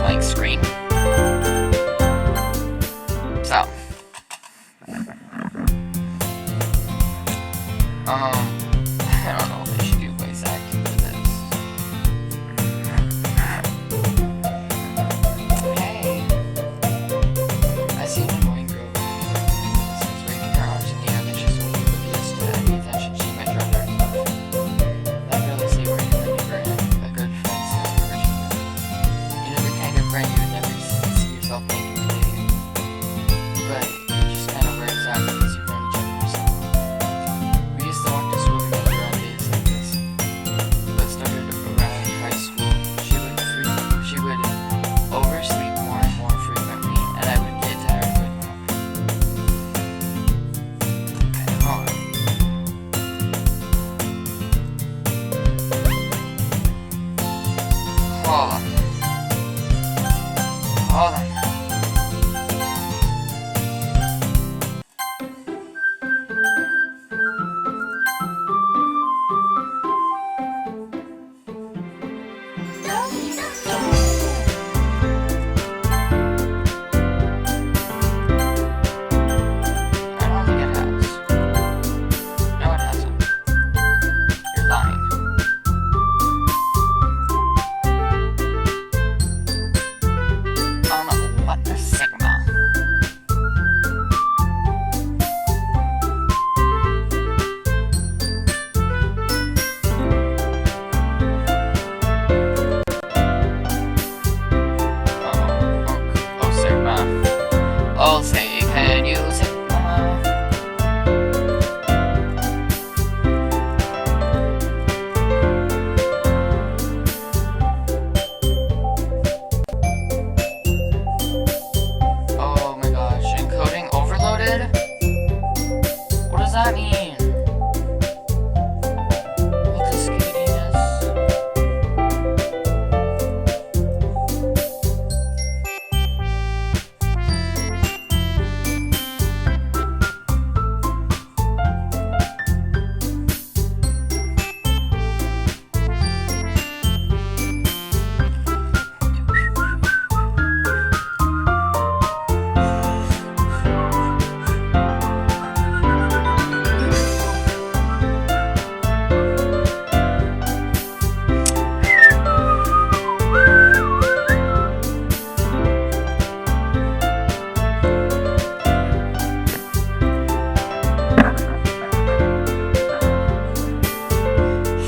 annoying scream. So, I don't know if I should do voice acting for this. Hey, I see an annoying girl since waving her arms in the air, then she's only oblivious to any attention she might draw to herself. That girl is where you remember him, a good friend since we were children. You know, the kind of friend you would never see yourself making today, but it just kind of works out because you've known each other for so long. We used to walk to school together on days like this, but started around high school. She would oversleep more and more frequently, and I would get tired of it. Hold on. Hold on. I don't think it has. No, it hasn't. You're lying. What the Sigma? Oh, Sigma. Oh, say, can you Sigma? Oh my gosh, encoding overloaded? What does that mean? What the skatiness?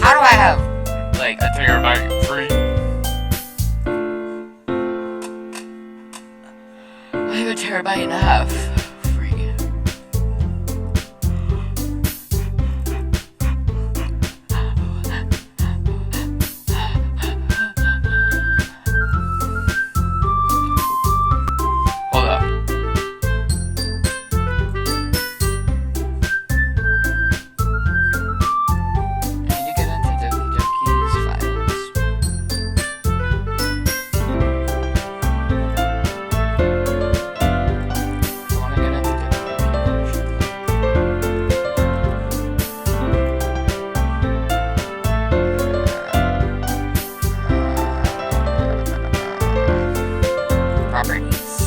How do I have, like, a terabyte free? I have a terabyte and a half free. Hold up. I need to get into Doki Doki's files. I want to get into Doki Doki. Properties.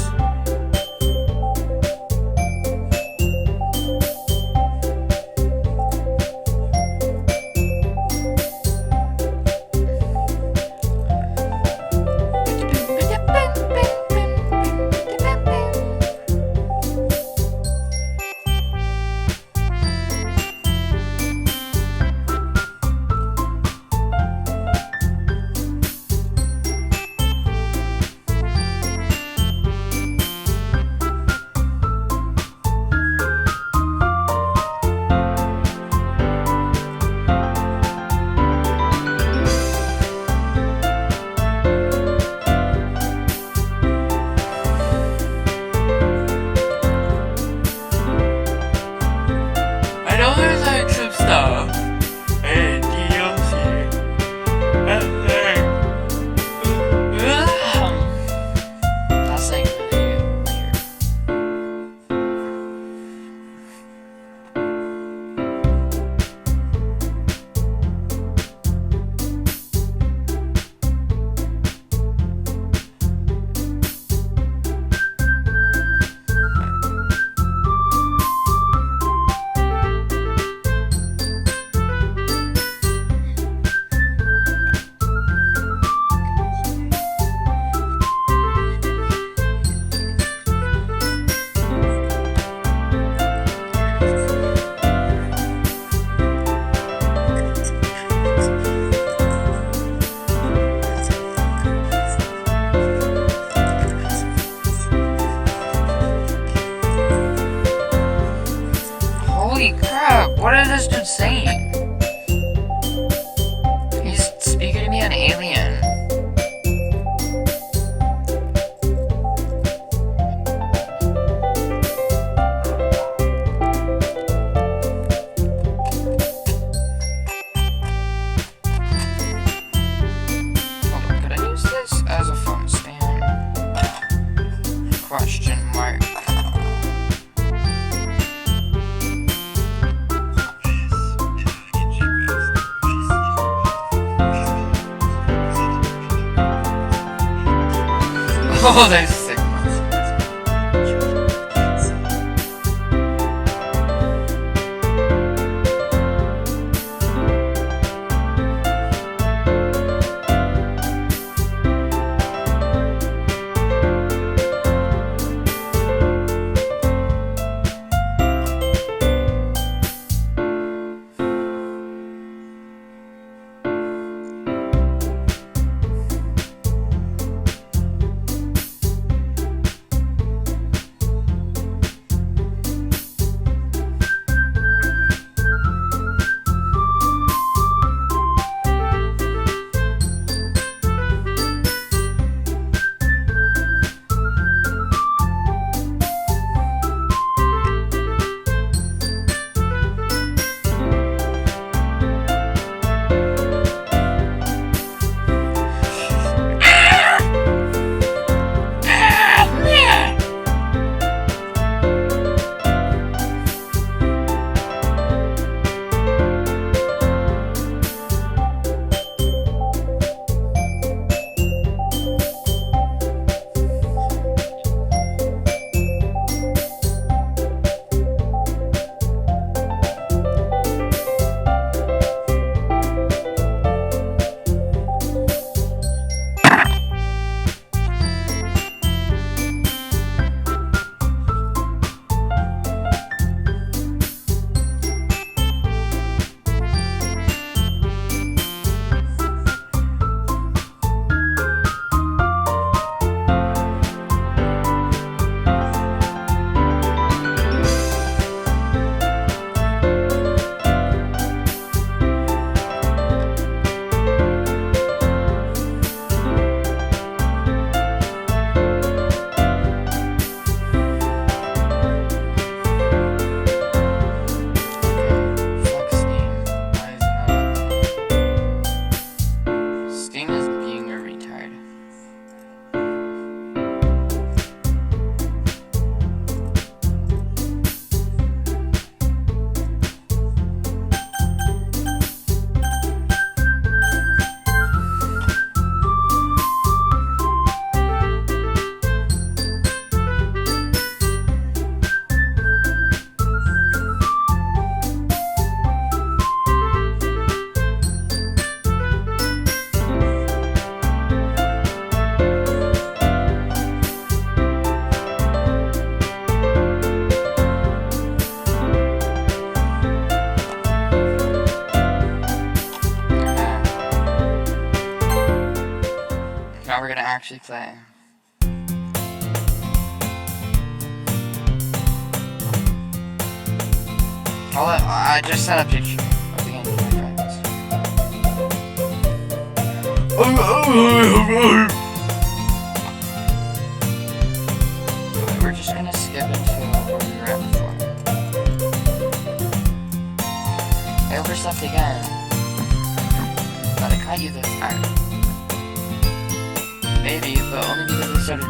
What is this dude saying? He's speaking to me in alien. Hold on, could I use this as a phone stand? Question mark. Oh, that's sick. Now we're gonna actually play. I just sent a picture of the game to my friends. We're just gonna skip into where we were at before. I overslept again. But I caught you this time. Maybe, but only because I started.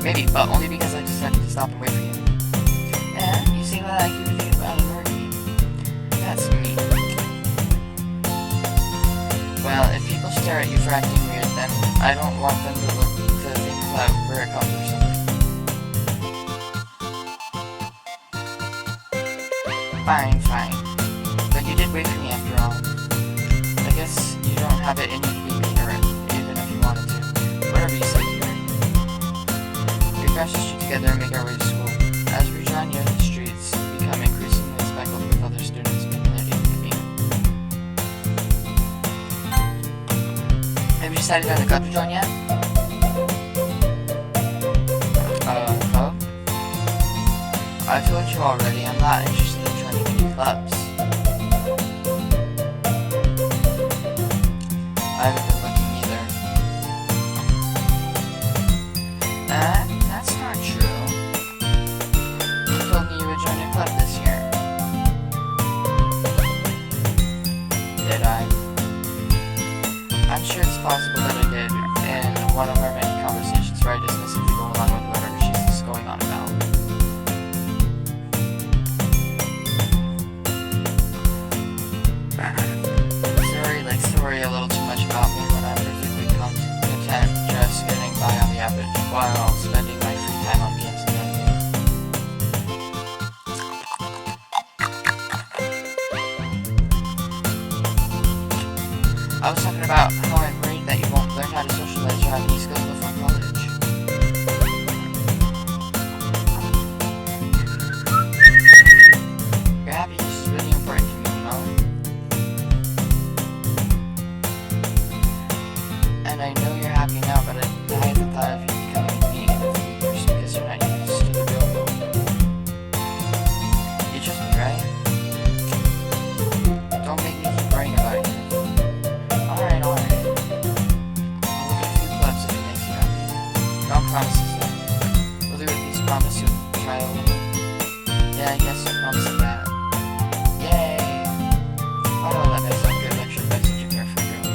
Maybe, but only because I decided to stop and wait for you. And you see what I keep thinking about an orgy. That's me. Well, if people stare at you for acting weird, then I don't want them to think that we're a couple or something. Fine, fine. But you did wait for me after all. I guess you don't have it in you to be ignorant, even if you wanted to. Whatever you say, crash the street together and make our way to school. As we draw near the streets, we become increasingly speckled with other students accumulating to me. decided on the club to join yet? Huh? I told you already, I'm not interested in joining any clubs. I haven't been looking either. That's not true. You told me you would join a club this year. Did I? I'm sure it's possible that I did in one of our many conversations where I dismissively go along with whatever she's just going on about. To worry a little too much about me when I'm perfectly content just getting by on the average while spending my free time on games and editing. I was talking about how I'm worried that you won't learn how to socialize or have any skills before college. Your happiness is really important to me, you know? And I know you're happy now, but I hate the thought of you becoming me in a few years because you're not used to the real world. You trust me, right? Don't make me keep worrying about you. Alright. I'll look at a few clubs if it makes you happy. No promises though. Will you at least promise you'll try a little? Yeah, I guess I'll promise you that. Yay! Oh, that makes sound good. I should buy such a carefree girl.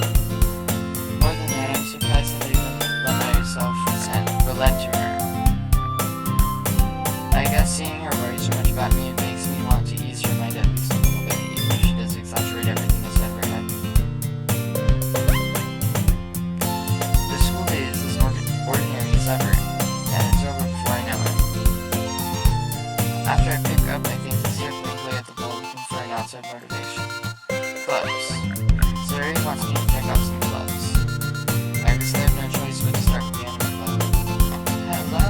More than that, I'm surprised that I even let myself relent to her. I guess seeing her worry so much about me, it makes me want to ease her mind at least a little bit, even if she does exaggerate everything that's ever happened. The school day is as ordinary as ever, and it's over before I know it. After I pick up, I think this year play at the ball looking for an outside motivation. Clubs. Zuri wants me to check out some clubs. I guess I have no choice but to start with the anime club. Hello!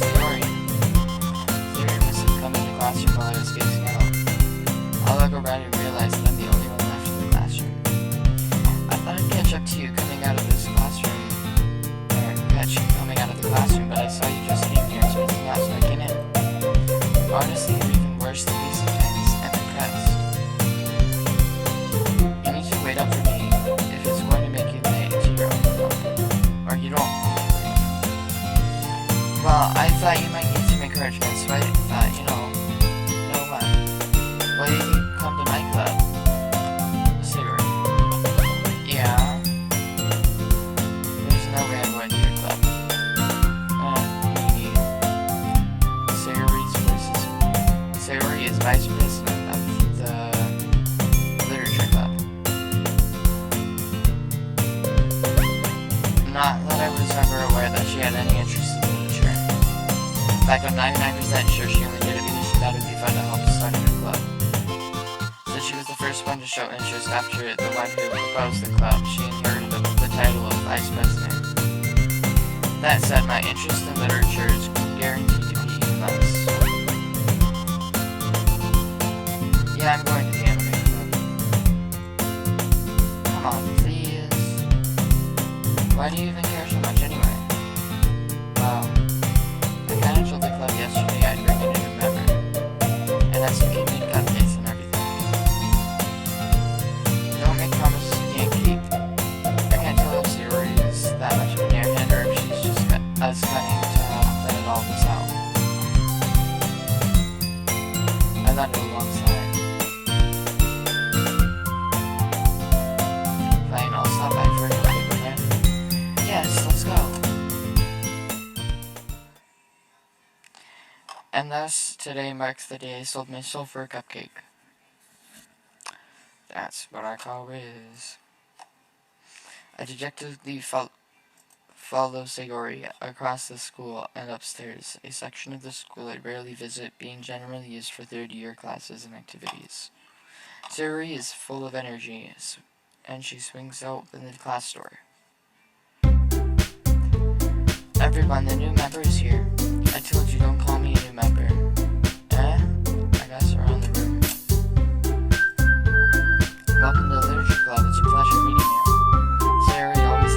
Sayori. Zuri must have come into the classroom while I was spacing out. I'll look around and realize that I'm the only one left in the classroom. I thought I'd catch up to you coming out of this classroom. Or catch you coming out of the classroom, but I saw you just came here spacing out, so I came in. Honestly, you're even worse than me sometimes. I'm impressed. You need to wait up for me if it's going to make you late to your own club. Or you don't. Well, I thought you might need some encouragement, so I thought, you know what? Well, you can come to my club. Sayori. Yeah. There's no way I'm going to your club. Me. Sayori is vice president of the literature club. Not that I was ever aware that she had any interest in literature. In fact, I'm 99% sure she only did it because she thought it would be fun to help start a new club. Since she was the first one to show interest after the one who proposed the club, she inherited the title of vice president. That said, my interest in literature is guaranteed to be even less. Yeah, I'm going to the anime club. Come on, please. Why do you even care so much anyway? Wow. I kinda told the club yesterday I'd bring in a new member. And that's who gave me cupcakes and everything. Don't make promises you can't keep. I can't tell if Sayori is that much of an airhead or if she's just as cunning to let it all this out. I thought it alongside. Fine, I'll stop by for a cupcake, okay? Yes, let's go. And thus, today marks the day I sold my soul for a cupcake. That's what I call whiz. I dejectedly follow Sayori across the school and upstairs, a section of the school I rarely visit, being generally used for third-year classes and activities. Sayori is full of energy, and she swings open the class door. Everyone, the new member is here. I told you, don't call me a new member. I guess around the room. Welcome to the Literature Club. It's a pleasure meeting you. Sayori always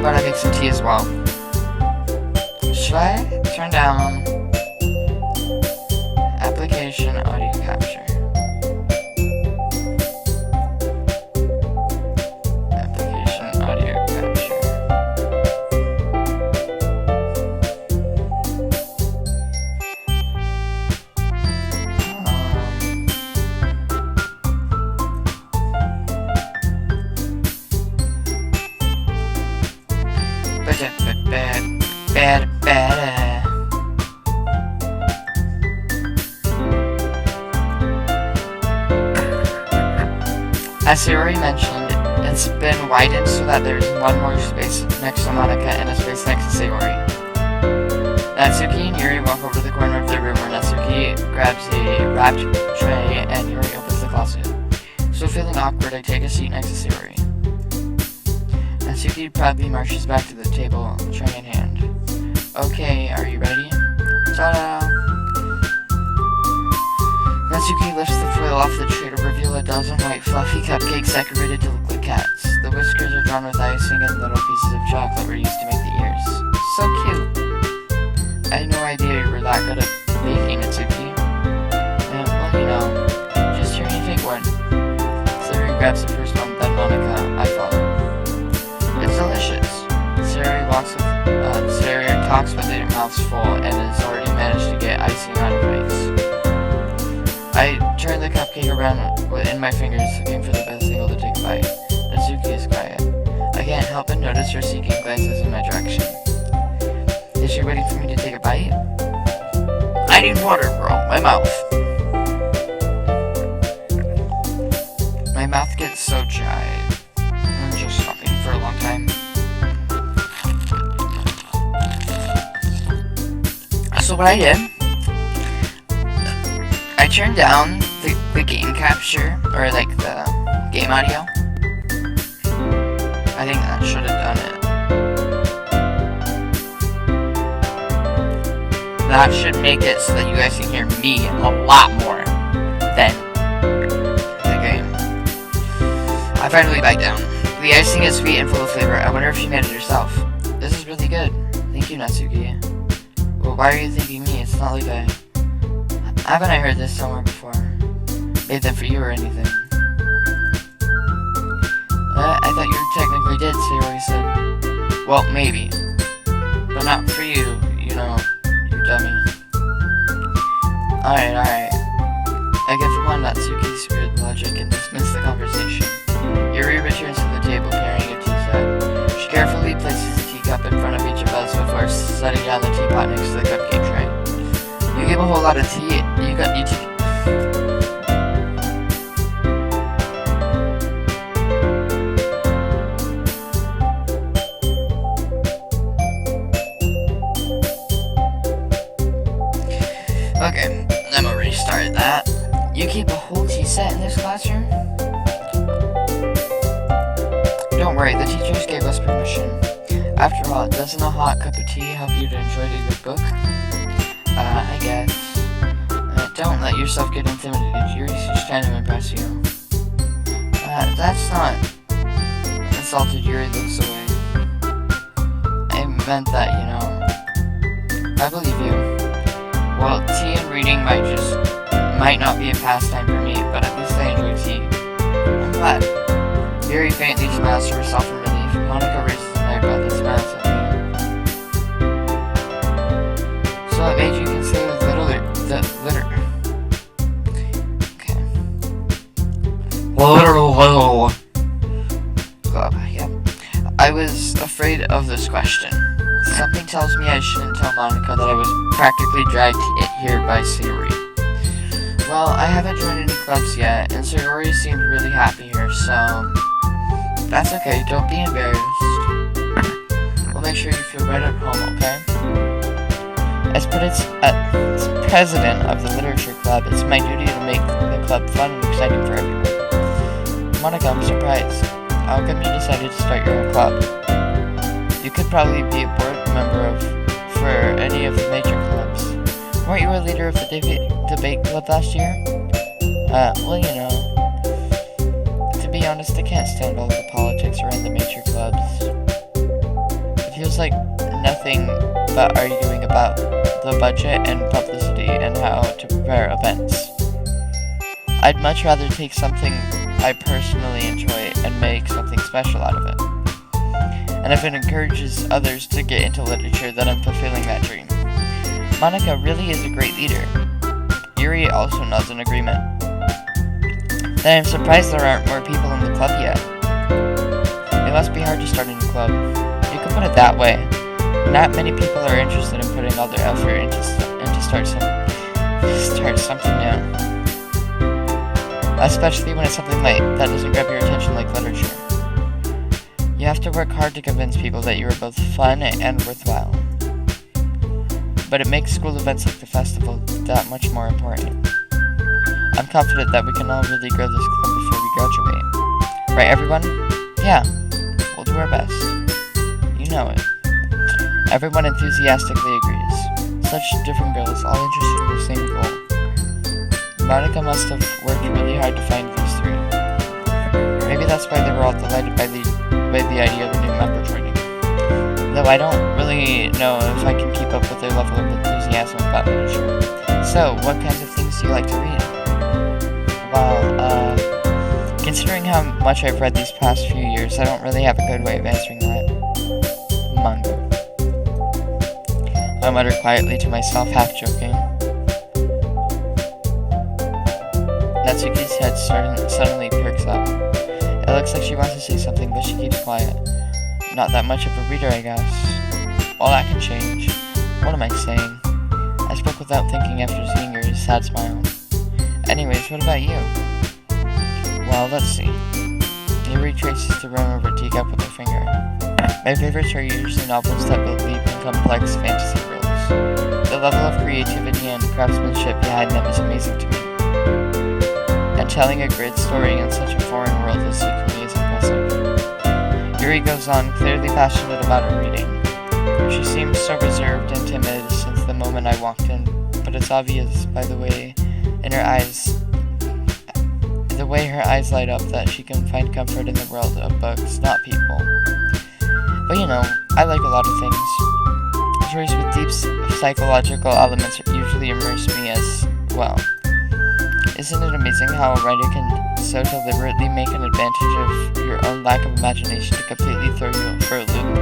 about I make some tea as well? Should I turn down application audio capture? Application audio capture. As I already mentioned, it's been widened so that there's one more space next to Monika and a space next to Sayori. Natsuki and Yuri walk over to the corner of their room where Natsuki grabs a wrapped tray and Yuri opens the closet. So feeling awkward, I take a seat next to Sayori. Natsuki proudly marches back to the table, tray in hand. Okay, are you ready? Ta-da! Natsuki lifts the foil off the tray to reveal a dozen white fluffy cupcakes decorated to look like cats. The whiskers are drawn with icing and little pieces of chocolate were used to make the ears. So cute! I had no idea you were that good at baking, Natsuki. Well, you know, just hearing you take one. Sayori grabs the first one, then Monika. I follow. It's delicious. Sayori talks with their mouths full and has already managed to get icing on her face. I turn the cupcake around in my fingers, looking for the best angle to take a bite. Natsuki is quiet. I can't help but notice her seeking glances in my direction. Is she waiting for me to take a bite? I need water, bro. My mouth. My mouth gets so dry. I'm just talking for a long time. So what I did, I turned down the game capture, or like the game audio. I think that should have done it. That should make it so that you guys can hear me a lot more than the game. I finally bite down. The icing is sweet and full of flavor. I wonder if she made it herself. This is really good. Thank you, Natsuki. Well, why are you thanking me? It's not like haven't I heard this somewhere before? Made them for you or anything? I thought you technically did, Sayori said. Well, maybe. But not for you, you know, you dummy. Alright. I give one Natsuki's weird logic and dismiss the conversation. Yuri returns to the table carrying a tea set. She carefully places the teacup in front of each of us before setting down the teapot next to the cupcake tray. You gave a whole lot of tea. You took. Okay, I'm gonna restart that. You keep a whole tea set in this classroom? Don't worry, the teachers gave us permission. After all, doesn't a hot cup of tea help you to enjoy a good book? I guess. Don't let yourself get intimidated. Yuri's just trying to impress you. That's not... Insulted, Yuri looks away. I meant that, you know. I believe you. Well, tea and reading might not be a pastime for me, but at least I enjoy tea. I'm glad. Yuri faintly smiles to herself in relief. Monika raises an eyebrow and smiles at me. So it made you consider the litter. Okay. Literal. Yeah. I was afraid of this question. Something tells me I shouldn't tell Monika that I was practically dragged here by Sayori. Well, I haven't joined any clubs yet, and Sayori seemed really happy here, so... That's okay, don't be embarrassed. We'll make sure you feel right at home, okay? As president of the literature club, it's my duty to make the club fun and exciting for everyone. Monika, I'm surprised. How come you decided to start your own club? You could probably be a board member for any of the major clubs. Weren't you a leader of the debate club last year? Well, you know. To be honest, I can't stand all the politics around the major clubs. feels like nothing but arguing about the budget and publicity and how to prepare events. I'd much rather take something I personally enjoy and make something special out of it. And if it encourages others to get into literature, then I'm fulfilling that dream. Monika really is a great leader. Yuri also nods in agreement. Then I'm surprised there aren't more people in the club yet. It must be hard to start a new club. You could put it that way. Not many people are interested in putting all their effort into start something new. Especially when it's something that doesn't grab your attention like literature. You have to work hard to convince people that you are both fun and worthwhile. But it makes school events like the festival that much more important. I'm confident that we can all really grow this club before we graduate. Right, everyone? Yeah, we'll do our best. You know it. Everyone enthusiastically agrees. Such different girls, all interested in the same goal. Monika must have worked really hard to find these three. Maybe that's why they were all delighted by the idea of a new member joining. Though I don't really know if I can keep up with their level of enthusiasm about literature. So, what kinds of things do you like to read? Well, considering how much I've read these past few years, I don't really have a good way of answering that. Manga. I muttered quietly to myself, half joking. Natsuki's head suddenly perks up. It looks like she wants to say something, but she keeps quiet. Not that much of a reader, I guess. Well, that can change. What am I saying? I spoke without thinking after seeing your sad smile. Anyways, what about you? Well, let's see. Yuri traces the rim of her teacup with her finger. My favorites are usually novels that build deep and complex fantasy worlds. The level of creativity and craftsmanship behind them is amazing to me. And telling a great story in such a foreign world is equally as impressive. Yuri goes on, clearly passionate about her reading. She seems so reserved and timid since the moment I walked in, but it's obvious by the way her eyes light up that she can find comfort in the world of books, not people. But you know, I like a lot of things. Stories with deep psychological elements usually immerse me as well. Isn't it amazing how a writer can so deliberately make an advantage of your own lack of imagination to completely throw you for a loop?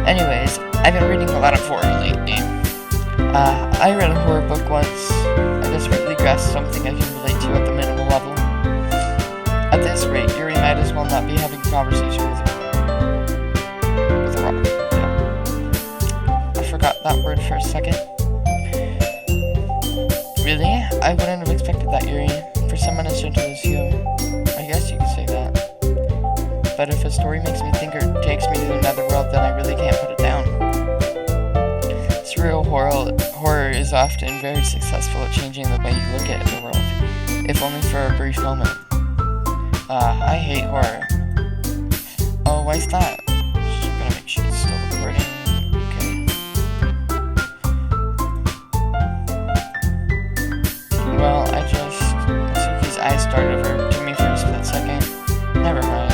Anyways, I've been reading a lot of horror lately. I read a horror book once. I desperately grasped something I can relate to at the minimal level. At this rate, Yuri might as well not be having a conversation with a rock. Yeah. I forgot that word for a second. Really? I wouldn't have expected that, Yuri. For someone as gentle as you. I guess you could say that. But if a story makes me think or takes me to another world, then I really can't put it down. Surreal horror is often very successful at changing the way you look at the world, if only for a brief moment. I hate horror. Oh, why's that? Just gonna make sure it's still recording. Okay. Well, Suki's eyes started over to me for a split second. Never mind.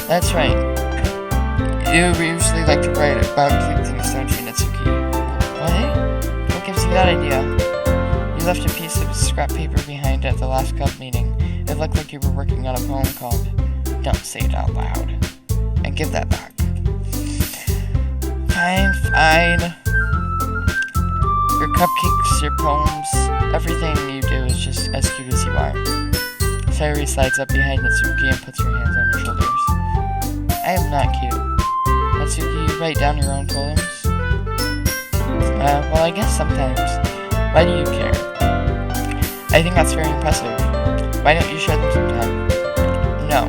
That's right. You usually like to write about cute things, don't you, Natsuki? What? What gives you that idea? You left a piece of scrap paper behind at the last club meeting. It looked like you were working on a poem called Don't Say It Out Loud. And give that back. Fine. Your cupcakes, your poems, everything you do is just as cute as you are. Sayuri slides up behind Natsuki and puts her hands on her shoulders. I am not cute. Natsuki, you write down your own poems? Well, I guess sometimes. Why do you care? I think that's very impressive. Why don't you share them sometime? No.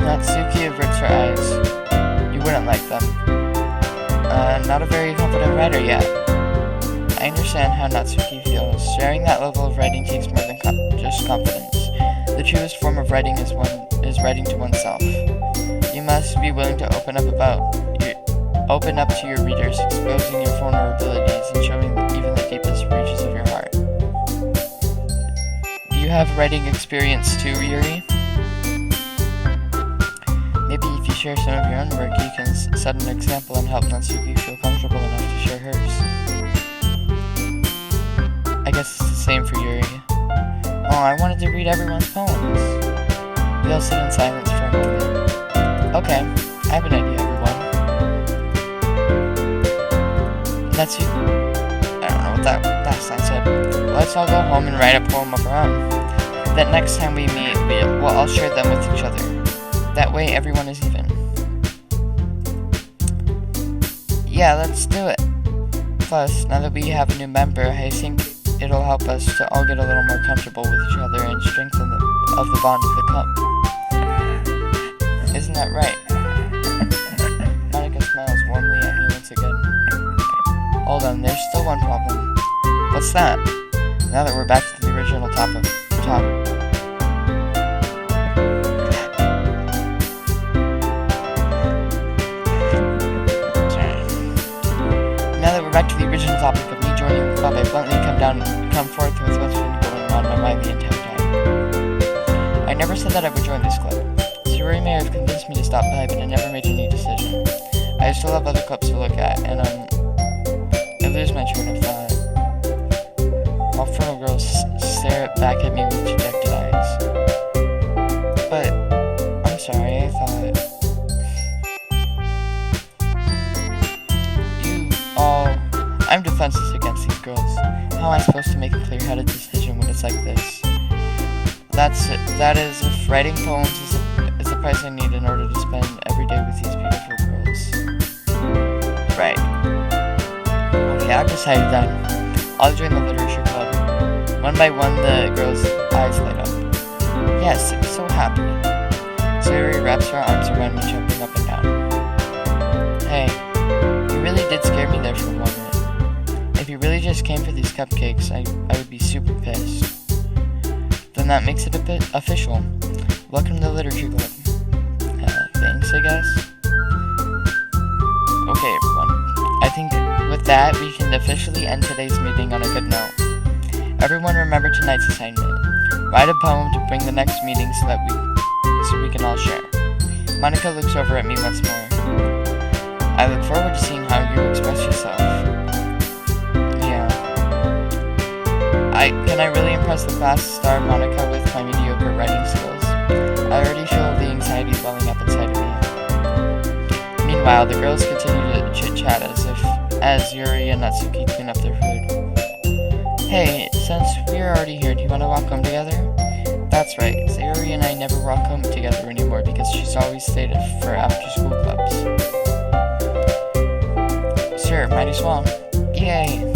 Natsuki averts her eyes. You wouldn't like them. Not a very confident writer yet. I understand how Natsuki feels. Sharing that level of writing takes more than just confidence. The truest form of writing is writing to oneself. You must be willing to open up to your readers, exposing your vulnerabilities and showing even the deepest reaches of your heart. Do you have writing experience too, Yuri? share some of your own work, you can set an example and help Natsuki feel comfortable enough to share hers. I guess it's the same for Yuri. Oh, I wanted to read everyone's poems. We all sit in silence for a moment. Okay, I have an idea, everyone. Natsuki... I don't know what that last line said. Let's all go home and write a poem of our own. That next time we meet, we'll all share them with each other. That way, everyone is even. Yeah, let's do it. Plus, now that we have a new member, I think it'll help us to all get a little more comfortable with each other and strengthen the bond of the club. Isn't that right? Monika smiles warmly at me once again. Hold on, there's still one problem. What's that? Now that we're back to the original topic. Now that we're back to the original topic of me joining the club, I bluntly come forth with what's been going on in my mind the entire time. I never said that I would join this club. Yuri may have convinced me to stop by, but I never made any decision. I still have other clubs to look at, and I lose my train of thought. All fertile girls stare back at me with dejected eyes. But, I'm sorry, I thought... I'm defenseless against these girls. How am I supposed to make a clear-headed decision when it's like this? That's it. That is, if writing poems is the price I need in order to spend every day with these beautiful girls. Right. Okay, I've decided then. I'll join the literature club. One by one, the girls' eyes light up. Yes, I'm so happy. Sayuri wraps her arms around me, jumping up and down. Hey, you really did scare me there for a moment. If you really just came for these cupcakes, I would be super pissed. Then that makes it a bit official. Welcome to the literature club. Thanks, I guess. Okay, everyone. I think with that, we can officially end today's meeting on a good note. Everyone remember tonight's assignment. Write a poem to bring the next meeting so we can all share. Monika looks over at me once more. I look forward to seeing how you express yourself. Can I really impress the class star Monika with my mediocre writing skills? I already feel the anxiety welling up inside of me. Meanwhile, the girls continue to chit-chat as Yuri and Natsuki clean up their food. Hey, since we're already here, do you want to walk home together? That's right, Sayuri and I never walk home together anymore because she's always stayed for after-school clubs. Sure, might as well. Yay!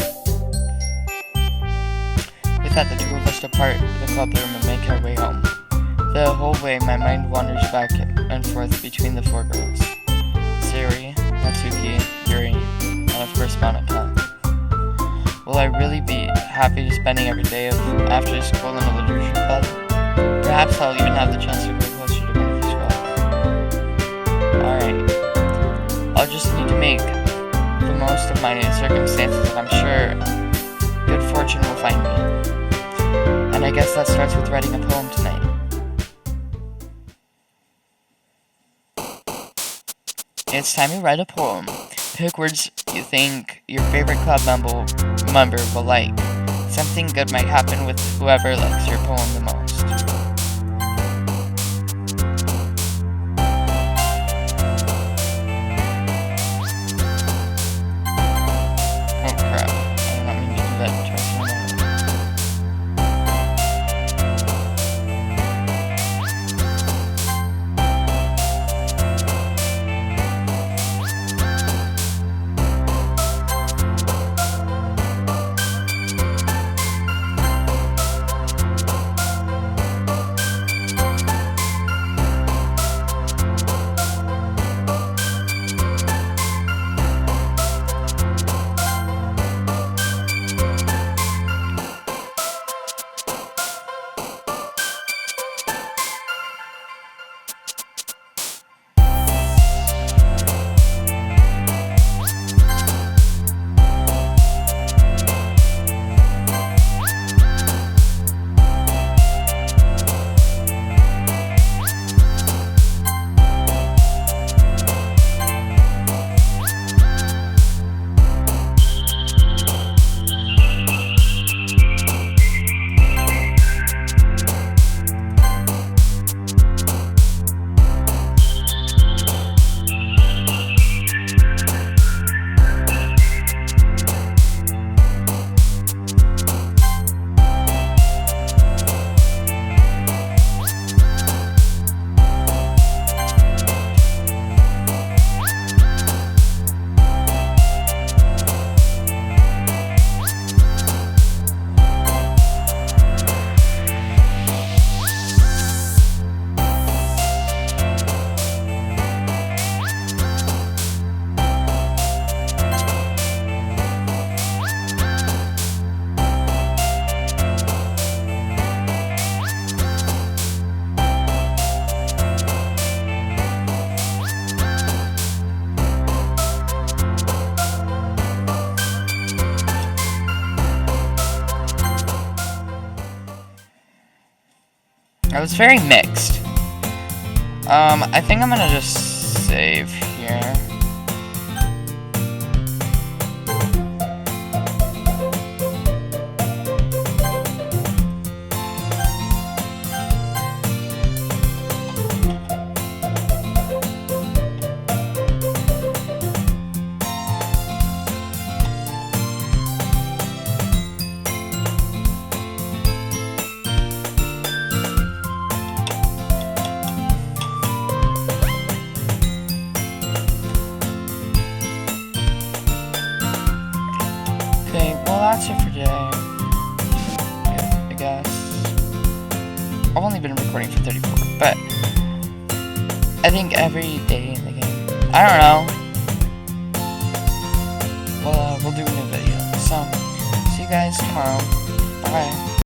With that, the two of us depart the club room and make our way home. The whole way, my mind wanders back and forth between the four girls. Sayuri, Natsuki, Yuri, and of course Monika. Will I really be happy spending every day of after school in a literature club? Perhaps I'll even have the chance to grow closer to one of these girls. Alright. I'll just need to make the most of my circumstances, and I'm sure good fortune will find me. And I guess that starts with writing a poem tonight. It's time to write a poem. Pick words you think your favorite club member will like. Something good might happen with whoever likes your poem the most. Oh crap, I did not mean to do that twice in a row. was very mixed. I think I'm gonna just save here. Okay, well that's it for today. I guess. I've only been recording for 34, but I think every day in the game. I don't know. Well, we'll do a new video. So, see you guys tomorrow. Bye.